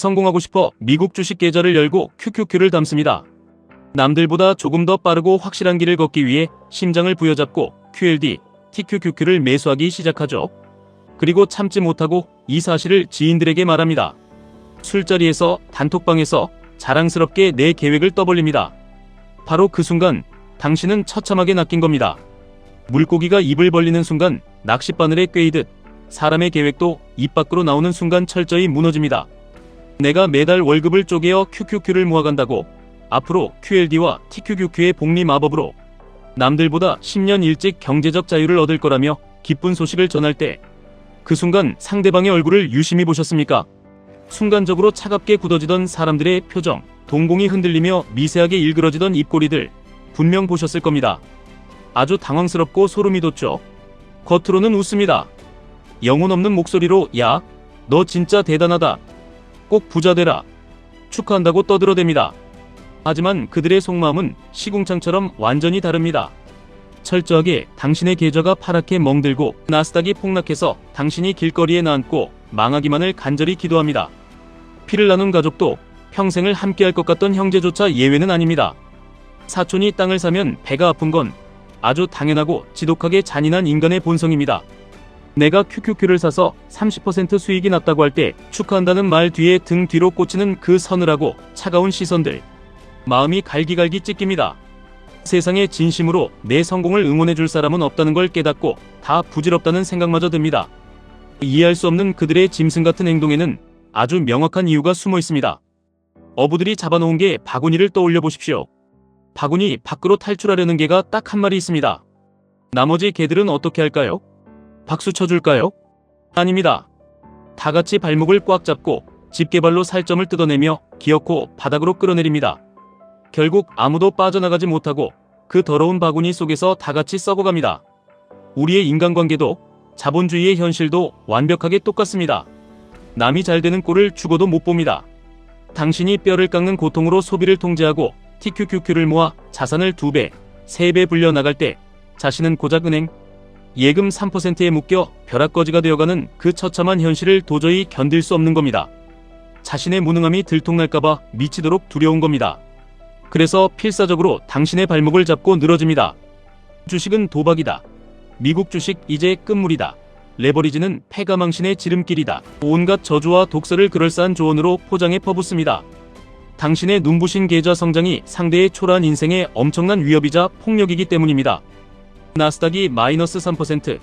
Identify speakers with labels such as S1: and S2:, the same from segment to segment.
S1: 성공하고 싶어 미국 주식 계좌를 열고 QQQ를 담습니다. 남들보다 조금 더 빠르고 확실한 길을 걷기 위해 심장을 부여잡고 QLD, TQQQ를 매수하기 시작하죠. 그리고 참지 못하고 이 사실을 지인들에게 말합니다. 술자리에서, 단톡방에서 자랑스럽게 내 계획을 떠벌립니다. 바로 그 순간 당신은 처참하게 낚인 겁니다. 물고기가 입을 벌리는 순간 낚싯바늘에 꿰이듯 사람의 계획도 입 밖으로 나오는 순간 철저히 무너집니다. 내가 매달 월급을 쪼개어 QQQ를 모아간다고 앞으로 QLD와 TQQQ의 복리 마법으로 남들보다 10년 일찍 경제적 자유를 얻을 거라며 기쁜 소식을 전할 때 그 순간 상대방의 얼굴을 유심히 보셨습니까? 순간적으로 차갑게 굳어지던 사람들의 표정, 동공이 흔들리며 미세하게 일그러지던 입꼬리들 분명 보셨을 겁니다. 아주 당황스럽고 소름이 돋죠. 겉으로는 웃습니다. 영혼 없는 목소리로 야, 너 진짜 대단하다. 꼭 부자 되라. 축하한다고 떠들어댑니다. 하지만 그들의 속마음은 시궁창처럼 완전히 다릅니다. 철저하게 당신의 계좌가 파랗게 멍들고 나스닥이 폭락해서 당신이 길거리에 나앉고 망하기만을 간절히 기도합니다. 피를 나눈 가족도 평생을 함께할 것 같던 형제조차 예외는 아닙니다. 사촌이 땅을 사면 배가 아픈 건 아주 당연하고 지독하게 잔인한 인간의 본성입니다. 내가 QQQ를 사서 30% 수익이 났다고 할 때 축하한다는 말 뒤에 등 뒤로 꽂히는 그 서늘하고 차가운 시선들, 마음이 갈기갈기 찢깁니다. 세상에 진심으로 내 성공을 응원해줄 사람은 없다는 걸 깨닫고 다 부질없다는 생각마저 듭니다. 이해할 수 없는 그들의 짐승 같은 행동에는 아주 명확한 이유가 숨어 있습니다. 어부들이 잡아놓은 게 바구니를 떠올려 보십시오. 바구니 밖으로 탈출하려는 개가 딱 한 마리 있습니다. 나머지 개들은 어떻게 할까요? 박수 쳐줄까요? 아닙니다. 다 같이 발목을 꽉 잡고 집게발로 살점을 뜯어내며 기어코 바닥으로 끌어내립니다. 결국 아무도 빠져나가지 못하고 그 더러운 바구니 속에서 다 같이 썩어갑니다. 우리의 인간관계도 자본주의의 현실도 완벽하게 똑같습니다. 남이 잘 되는 꼴을 죽어도 못 봅니다. 당신이 뼈를 깎는 고통으로 소비를 통제하고 TQQQ를 모아 자산을 2배, 3배 불려 나갈 때 자신은 고작 은행, 예금 3%에 묶여 벼락거지가 되어가는 그 처참한 현실을 도저히 견딜 수 없는 겁니다. 자신의 무능함이 들통날까봐 미치도록 두려운 겁니다. 그래서 필사적으로 당신의 발목을 잡고 늘어집니다. 주식은 도박이다. 미국 주식 이제 끝물이다. 레버리지는 패가망신의 지름길이다. 온갖 저주와 독설을 그럴싸한 조언으로 포장해 퍼붓습니다. 당신의 눈부신 계좌 성장이 상대의 초라한 인생에 엄청난 위협이자 폭력이기 때문입니다. 나스닥이 마이너스 3%,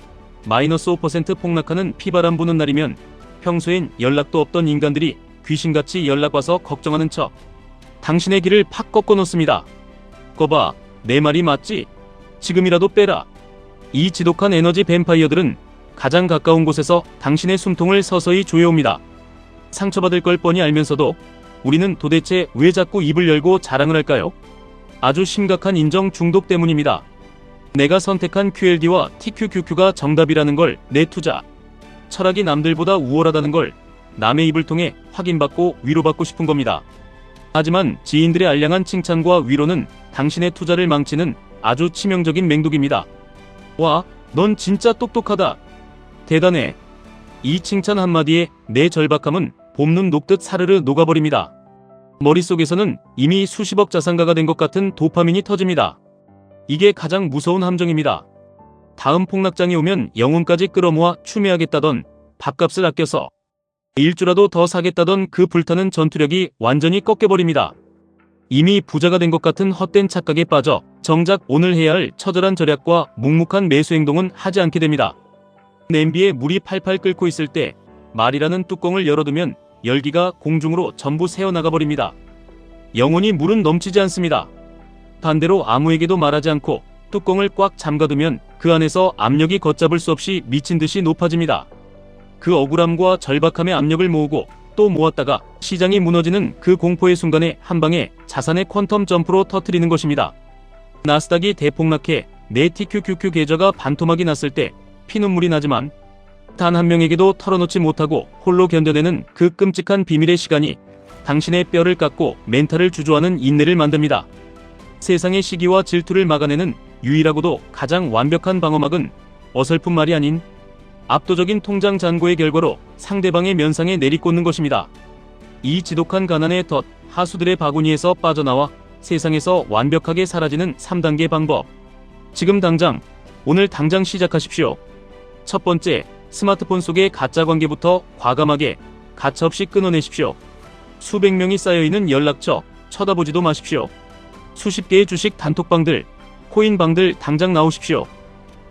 S1: 마이너스 5% 폭락하는 피바람 부는 날이면 평소엔 연락도 없던 인간들이 귀신같이 연락와서 걱정하는 척 당신의 길을 팍 꺾어 놓습니다. 거봐, 내 말이 맞지? 지금이라도 빼라. 이 지독한 에너지 뱀파이어들은 가장 가까운 곳에서 당신의 숨통을 서서히 조여옵니다. 상처받을 걸 뻔히 알면서도 우리는 도대체 왜 자꾸 입을 열고 자랑을 할까요? 아주 심각한 인정 중독 때문입니다. 내가 선택한 QLD와 TQQQ가 정답이라는 걸, 내 투자 철학이 남들보다 우월하다는 걸 남의 입을 통해 확인받고 위로받고 싶은 겁니다. 하지만 지인들의 알량한 칭찬과 위로는 당신의 투자를 망치는 아주 치명적인 맹독입니다. 와, 넌 진짜 똑똑하다. 대단해. 이 칭찬 한마디에 내 절박함은 봄눈 녹듯 사르르 녹아버립니다. 머릿속에서는 이미 수십억 자산가가 된 것 같은 도파민이 터집니다. 이게 가장 무서운 함정입니다. 다음 폭락장이 오면 영혼까지 끌어모아 추매하겠다던, 밥값을 아껴서 일주라도 더 사겠다던 그 불타는 전투력이 완전히 꺾여버립니다. 이미 부자가 된 것 같은 헛된 착각에 빠져 정작 오늘 해야 할 처절한 절약과 묵묵한 매수 행동은 하지 않게 됩니다. 냄비에 물이 팔팔 끓고 있을 때 말이라는 뚜껑을 열어두면 열기가 공중으로 전부 새어나가버립니다. 영원히 물은 넘치지 않습니다. 반대로 아무에게도 말하지 않고 뚜껑을 꽉 잠가두면 그 안에서 압력이 걷잡을 수 없이 미친 듯이 높아집니다. 그 억울함과 절박함의 압력을 모으고 또 모았다가 시장이 무너지는 그 공포의 순간에 한방에 자산의 퀀텀 점프로 터뜨리는 것입니다. 나스닥이 대폭락해 내 TQQQ 계좌가 반토막이 났을 때 피눈물이 나지만 단 한 명에게도 털어놓지 못하고 홀로 견뎌내는 그 끔찍한 비밀의 시간이 당신의 뼈를 깎고 멘탈을 주저하는 인내를 만듭니다. 세상의 시기와 질투를 막아내는 유일하고도 가장 완벽한 방어막은 어설픈 말이 아닌 압도적인 통장 잔고의 결과로 상대방의 면상에 내리꽂는 것입니다. 이 지독한 가난의 덫, 하수들의 바구니에서 빠져나와 세상에서 완벽하게 사라지는 3단계 방법. 지금 당장, 오늘 당장 시작하십시오. 첫 번째, 스마트폰 속의 가짜 관계부터 과감하게, 가차없이 끊어내십시오. 수백 명이 쌓여있는 연락처, 쳐다보지도 마십시오. 수십 개의 주식 단톡방들, 코인방들 당장 나오십시오.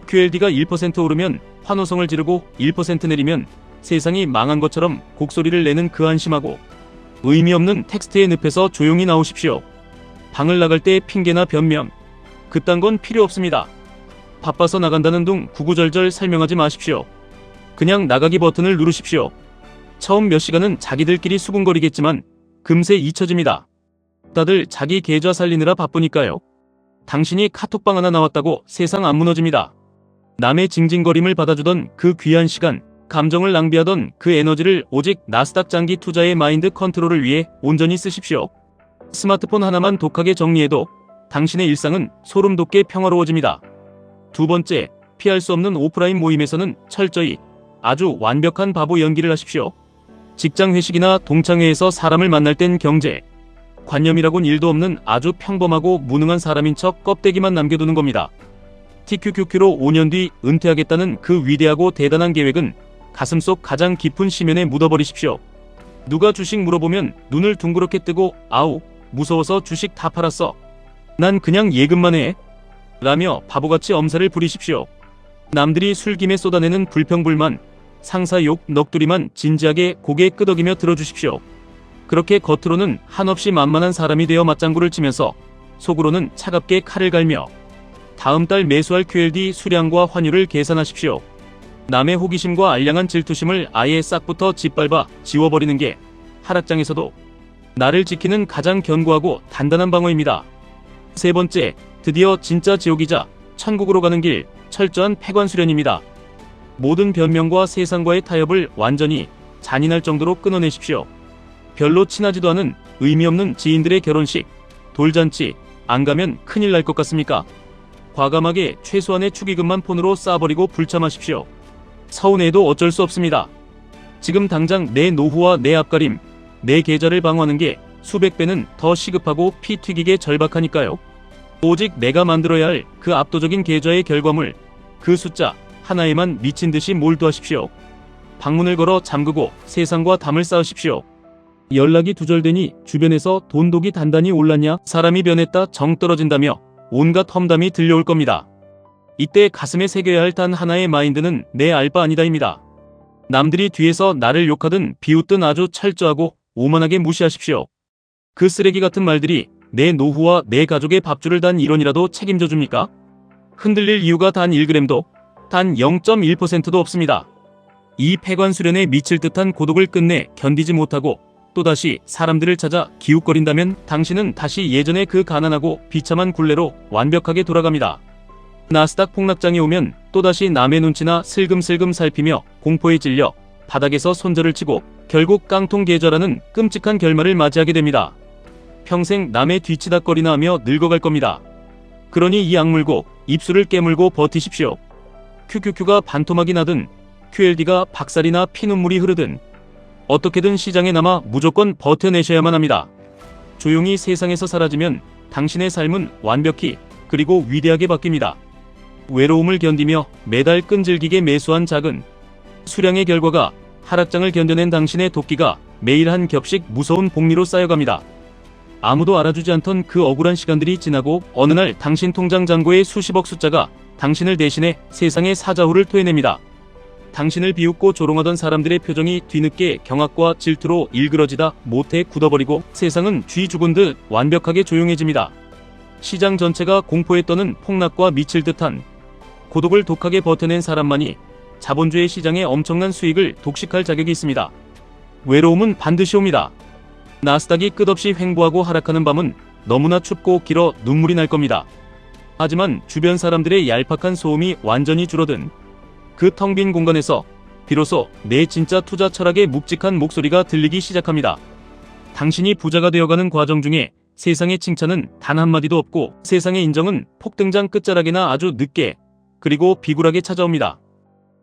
S1: QLD가 1% 오르면 환호성을 지르고 1% 내리면 세상이 망한 것처럼 곡소리를 내는 그 한심하고 의미 없는 텍스트의 늪에서 조용히 나오십시오. 방을 나갈 때 핑계나 변명, 그딴 건 필요 없습니다. 바빠서 나간다는 둥 구구절절 설명하지 마십시오. 그냥 나가기 버튼을 누르십시오. 처음 몇 시간은 자기들끼리 수군거리겠지만 금세 잊혀집니다. 다들 자기 계좌 살리느라 바쁘니까요. 당신이 카톡방 하나 나왔다고 세상 안 무너집니다. 남의 징징거림을 받아주던 그 귀한 시간, 감정을 낭비하던 그 에너지를 오직 나스닥 장기 투자의 마인드 컨트롤을 위해 온전히 쓰십시오. 스마트폰 하나만 독하게 정리해도 당신의 일상은 소름 돋게 평화로워집니다. 두 번째, 피할 수 없는 오프라인 모임에서는 철저히 아주 완벽한 바보 연기를 하십시오. 직장 회식이나 동창회에서 사람을 만날 땐 경제, 관념이라곤 일도 없는 아주 평범하고 무능한 사람인 척 껍데기만 남겨두는 겁니다. TQQQ로 5년 뒤 은퇴하겠다는 그 위대하고 대단한 계획은 가슴속 가장 깊은 심연에 묻어버리십시오. 누가 주식 물어보면 눈을 둥그렇게 뜨고 아우 무서워서 주식 다 팔았어. 난 그냥 예금만 해. 라며 바보같이 엄살을 부리십시오. 남들이 술김에 쏟아내는 불평불만, 상사 욕, 넋두리만 진지하게 고개 끄덕이며 들어주십시오. 그렇게 겉으로는 한없이 만만한 사람이 되어 맞장구를 치면서 속으로는 차갑게 칼을 갈며 다음 달 매수할 QLD 수량과 환율을 계산하십시오. 남의 호기심과 알량한 질투심을 아예 싹부터 짓밟아 지워버리는 게 하락장에서도 나를 지키는 가장 견고하고 단단한 방어입니다. 세 번째, 드디어 진짜 지옥이자 천국으로 가는 길, 철저한 폐관수련입니다. 모든 변명과 세상과의 타협을 완전히 잔인할 정도로 끊어내십시오. 별로 친하지도 않은 의미 없는 지인들의 결혼식, 돌잔치, 안 가면 큰일 날 것 같습니까? 과감하게 최소한의 축의금만 폰으로 쌓아버리고 불참하십시오. 서운해도 어쩔 수 없습니다. 지금 당장 내 노후와 내 앞가림, 내 계좌를 방어하는 게 수백 배는 더 시급하고 피 튀기게 절박하니까요. 오직 내가 만들어야 할 그 압도적인 계좌의 결과물, 그 숫자 하나에만 미친 듯이 몰두하십시오. 방문을 걸어 잠그고 세상과 담을 쌓으십시오. 연락이 두절되니 주변에서 돈독이 단단히 올랐냐, 사람이 변했다 정 떨어진다며 온갖 험담이 들려올 겁니다. 이때 가슴에 새겨야 할 단 하나의 마인드는 내 알바 아니다입니다. 남들이 뒤에서 나를 욕하든 비웃든 아주 철저하고 오만하게 무시하십시오. 그 쓰레기 같은 말들이 내 노후와 내 가족의 밥줄을 단 1원이라도 책임져 줍니까? 흔들릴 이유가 단 1g도, 단 0.1%도 없습니다. 이 폐관수련에 미칠 듯한 고독을 끝내 견디지 못하고 또다시 사람들을 찾아 기웃거린다면 당신은 다시 예전의 그 가난하고 비참한 굴레로 완벽하게 돌아갑니다. 나스닥 폭락장이 오면 또다시 남의 눈치나 슬금슬금 살피며 공포에 찔려 바닥에서 손절을 치고 결국 깡통 계좌라는 끔찍한 결말을 맞이하게 됩니다. 평생 남의 뒤치다거리나 하며 늙어갈 겁니다. 그러니 이 악물고 입술을 깨물고 버티십시오. QQQ가 반토막이 나든 QLD가 박살이나 피눈물이 흐르든 어떻게든 시장에 남아 무조건 버텨내셔야만 합니다. 조용히 세상에서 사라지면 당신의 삶은 완벽히 그리고 위대하게 바뀝니다. 외로움을 견디며 매달 끈질기게 매수한 작은 수량의 결과가 하락장을 견뎌낸 당신의 도끼가 매일 한 겹씩 무서운 복리로 쌓여갑니다. 아무도 알아주지 않던 그 억울한 시간들이 지나고 어느 날 당신 통장 잔고의 수십억 숫자가 당신을 대신해 세상의 사자후를 토해냅니다. 당신을 비웃고 조롱하던 사람들의 표정이 뒤늦게 경악과 질투로 일그러지다 못해 굳어버리고 세상은 쥐 죽은 듯 완벽하게 조용해집니다. 시장 전체가 공포에 떠는 폭락과 미칠 듯한 고독을 독하게 버텨낸 사람만이 자본주의 시장의 엄청난 수익을 독식할 자격이 있습니다. 외로움은 반드시 옵니다. 나스닥이 끝없이 횡보하고 하락하는 밤은 너무나 춥고 길어 눈물이 날 겁니다. 하지만 주변 사람들의 얄팍한 소음이 완전히 줄어든 그 텅 빈 공간에서 비로소 내 진짜 투자 철학의 묵직한 목소리가 들리기 시작합니다. 당신이 부자가 되어가는 과정 중에 세상의 칭찬은 단 한마디도 없고 세상의 인정은 폭등장 끝자락이나 아주 늦게 그리고 비굴하게 찾아옵니다.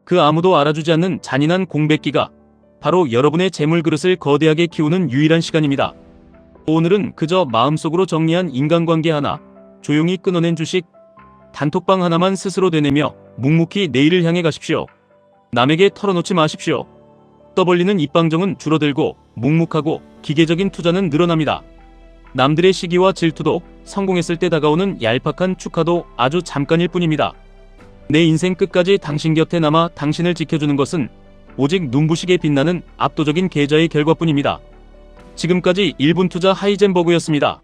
S1: 그 아무도 알아주지 않는 잔인한 공백기가 바로 여러분의 재물 그릇을 거대하게 키우는 유일한 시간입니다. 오늘은 그저 마음속으로 정리한 인간관계 하나, 조용히 끊어낸 주식, 단톡방 하나만 스스로 되뇌며 묵묵히 내일을 향해 가십시오. 남에게 털어놓지 마십시오. 떠벌리는 입방정은 줄어들고 묵묵하고 기계적인 투자는 늘어납니다. 남들의 시기와 질투도 성공했을 때 다가오는 얄팍한 축하도 아주 잠깐일 뿐입니다. 내 인생 끝까지 당신 곁에 남아 당신을 지켜주는 것은 오직 눈부시게 빛나는 압도적인 계좌의 결과뿐입니다. 지금까지 1분 투자 하이젠버그였습니다.